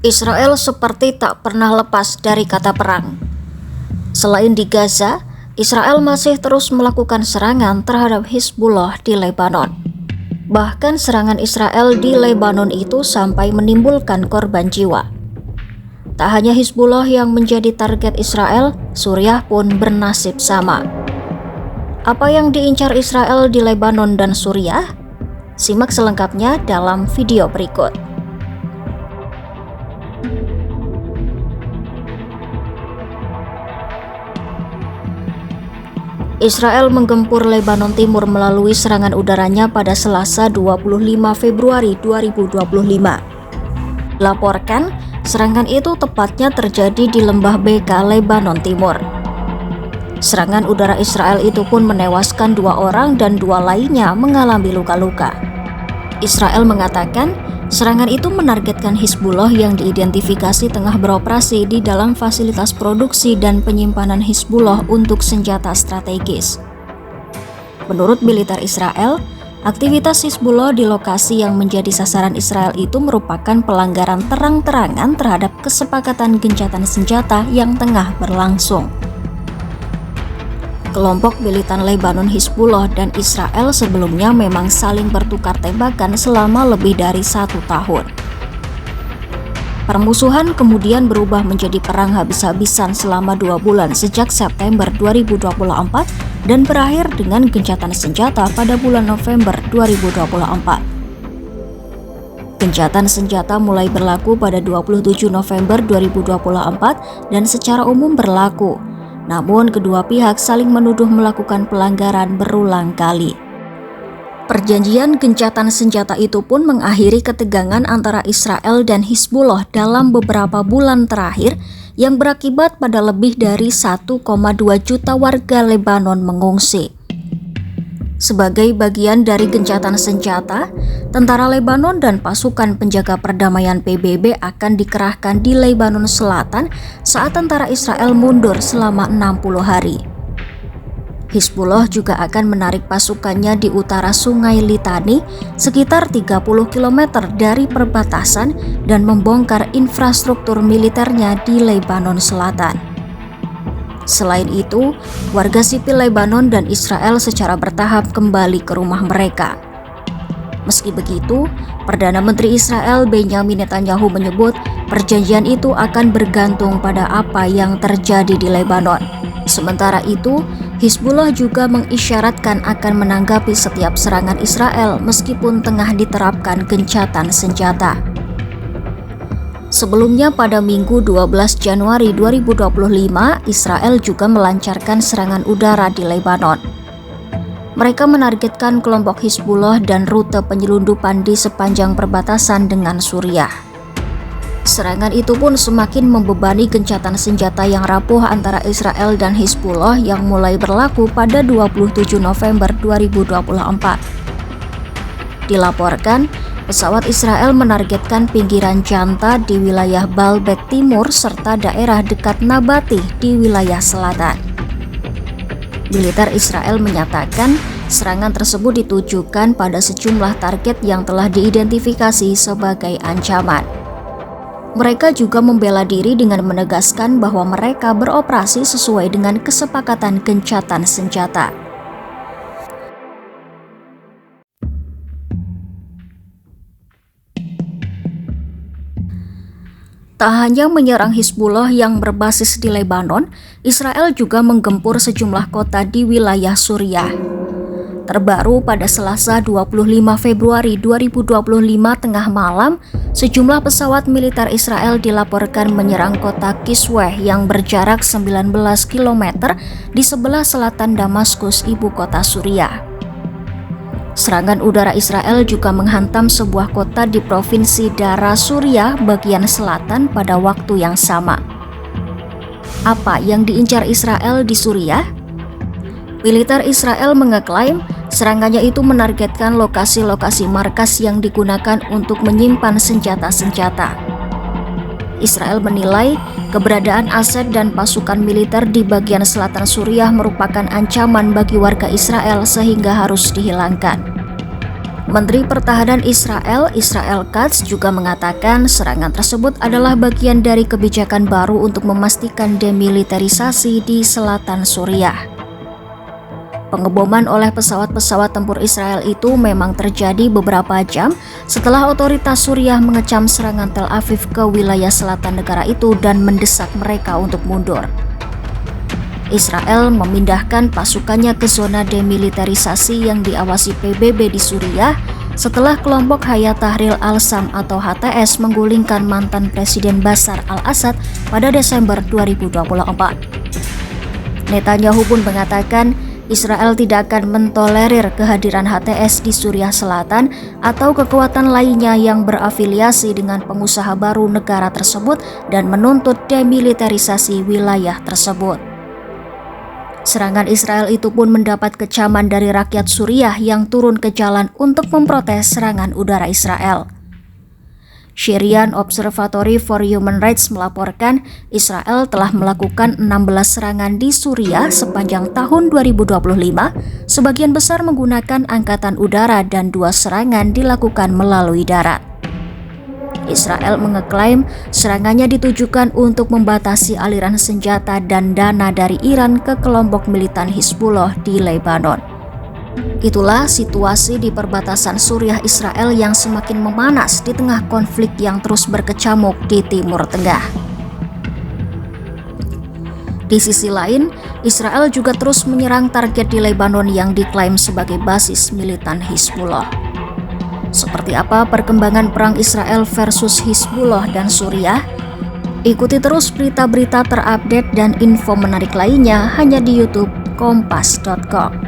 Israel seperti tak pernah lepas dari kata perang. Selain di Gaza, Israel masih terus melakukan serangan terhadap Hizbullah di Lebanon. Bahkan serangan Israel di Lebanon itu sampai menimbulkan korban jiwa. Tak hanya Hizbullah yang menjadi target Israel, Suriah pun bernasib sama. Apa yang diincar Israel di Lebanon dan Suriah? Simak selengkapnya dalam video berikut. Israel menggempur Lebanon Timur melalui serangan udaranya pada Selasa 25 Februari 2025. Laporkan, serangan itu tepatnya terjadi di lembah Beka, Lebanon Timur. Serangan udara Israel itu pun menewaskan 2 orang dan 2 lainnya mengalami luka-luka. Israel mengatakan, serangan itu menargetkan Hizbullah yang diidentifikasi tengah beroperasi di dalam fasilitas produksi dan penyimpanan Hizbullah untuk senjata strategis. Menurut militer Israel, aktivitas Hizbullah di lokasi yang menjadi sasaran Israel itu merupakan pelanggaran terang-terangan terhadap kesepakatan gencatan senjata yang tengah berlangsung. Kelompok militan Lebanon Hizbullah dan Israel sebelumnya memang saling bertukar tembakan selama lebih dari 1 tahun. Permusuhan kemudian berubah menjadi perang habis-habisan selama 2 bulan sejak September 2024 dan berakhir dengan gencatan senjata pada bulan November 2024. Gencatan senjata mulai berlaku pada 27 November 2024 dan secara umum berlaku. Namun kedua pihak saling menuduh melakukan pelanggaran berulang kali. Perjanjian gencatan senjata itu pun mengakhiri ketegangan antara Israel dan Hizbullah dalam beberapa bulan terakhir yang berakibat pada lebih dari 1,2 juta warga Lebanon mengungsi. Sebagai bagian dari gencatan senjata, tentara Lebanon dan pasukan penjaga perdamaian PBB akan dikerahkan di Lebanon Selatan saat tentara Israel mundur selama 60 hari. Hizbullah juga akan menarik pasukannya di utara Sungai Litani sekitar 30 km dari perbatasan dan membongkar infrastruktur militernya di Lebanon Selatan. Selain itu, warga sipil Lebanon dan Israel secara bertahap kembali ke rumah mereka. Meski begitu, Perdana Menteri Israel Benjamin Netanyahu menyebut perjanjian itu akan bergantung pada apa yang terjadi di Lebanon. Sementara itu, Hizbullah juga mengisyaratkan akan menanggapi setiap serangan Israel meskipun tengah diterapkan gencatan senjata. Sebelumnya pada Minggu 12 Januari 2025, Israel juga melancarkan serangan udara di Lebanon. Mereka menargetkan kelompok Hizbullah dan rute penyelundupan di sepanjang perbatasan dengan Suriah. Serangan itu pun semakin membebani gencatan senjata yang rapuh antara Israel dan Hizbullah yang mulai berlaku pada 27 November 2024. Dilaporkan, pesawat Israel menargetkan pinggiran Janta di wilayah Baalbek Timur serta daerah dekat Nabatih di wilayah selatan. Militer Israel menyatakan serangan tersebut ditujukan pada sejumlah target yang telah diidentifikasi sebagai ancaman. Mereka juga membela diri dengan menegaskan bahwa mereka beroperasi sesuai dengan kesepakatan gencatan senjata. Tak hanya menyerang Hizbullah yang berbasis di Lebanon, Israel juga menggempur sejumlah kota di wilayah Suriah. Terbaru pada Selasa 25 Februari 2025 tengah malam, sejumlah pesawat militer Israel dilaporkan menyerang kota Kisweh yang berjarak 19 km di sebelah selatan Damaskus, ibu kota Suriah. Serangan udara Israel juga menghantam sebuah kota di provinsi Dara Suriah bagian selatan pada waktu yang sama. Apa yang diincar Israel di Suriah? Militer Israel mengeklaim serangannya itu menargetkan lokasi-lokasi markas yang digunakan untuk menyimpan senjata-senjata. Israel menilai keberadaan aset dan pasukan militer di bagian selatan Suriah merupakan ancaman bagi warga Israel sehingga harus dihilangkan. Menteri Pertahanan Israel Katz juga mengatakan serangan tersebut adalah bagian dari kebijakan baru untuk memastikan demilitarisasi di selatan Suriah. Pengeboman oleh pesawat-pesawat tempur Israel itu memang terjadi beberapa jam setelah otoritas Suriah mengecam serangan Tel Aviv ke wilayah selatan negara itu dan mendesak mereka untuk mundur. Israel memindahkan pasukannya ke zona demilitarisasi yang diawasi PBB di Suriah setelah kelompok Hayat Tahrir al-Sham atau HTS menggulingkan mantan Presiden Bashar al-Assad pada Desember 2024. Netanyahu pun mengatakan Israel tidak akan mentolerir kehadiran HTS di Suriah Selatan atau kekuatan lainnya yang berafiliasi dengan pengusaha baru negara tersebut dan menuntut demilitarisasi wilayah tersebut. Serangan Israel itu pun mendapat kecaman dari rakyat Suriah yang turun ke jalan untuk memprotes serangan udara Israel. Syrian Observatory for Human Rights melaporkan Israel telah melakukan 16 serangan di Suriah sepanjang tahun 2025, sebagian besar menggunakan angkatan udara dan 2 serangan dilakukan melalui darat. Israel mengeklaim serangannya ditujukan untuk membatasi aliran senjata dan dana dari Iran ke kelompok militan Hizbullah di Lebanon. Itulah situasi di perbatasan Suriah Israel yang semakin memanas di tengah konflik yang terus berkecamuk di Timur Tengah. Di sisi lain, Israel juga terus menyerang target di Lebanon yang diklaim sebagai basis militan Hizbullah. Seperti apa perkembangan perang Israel versus Hizbullah dan Suriah? Ikuti terus berita-berita terupdate dan info menarik lainnya hanya di YouTube Kompas.com.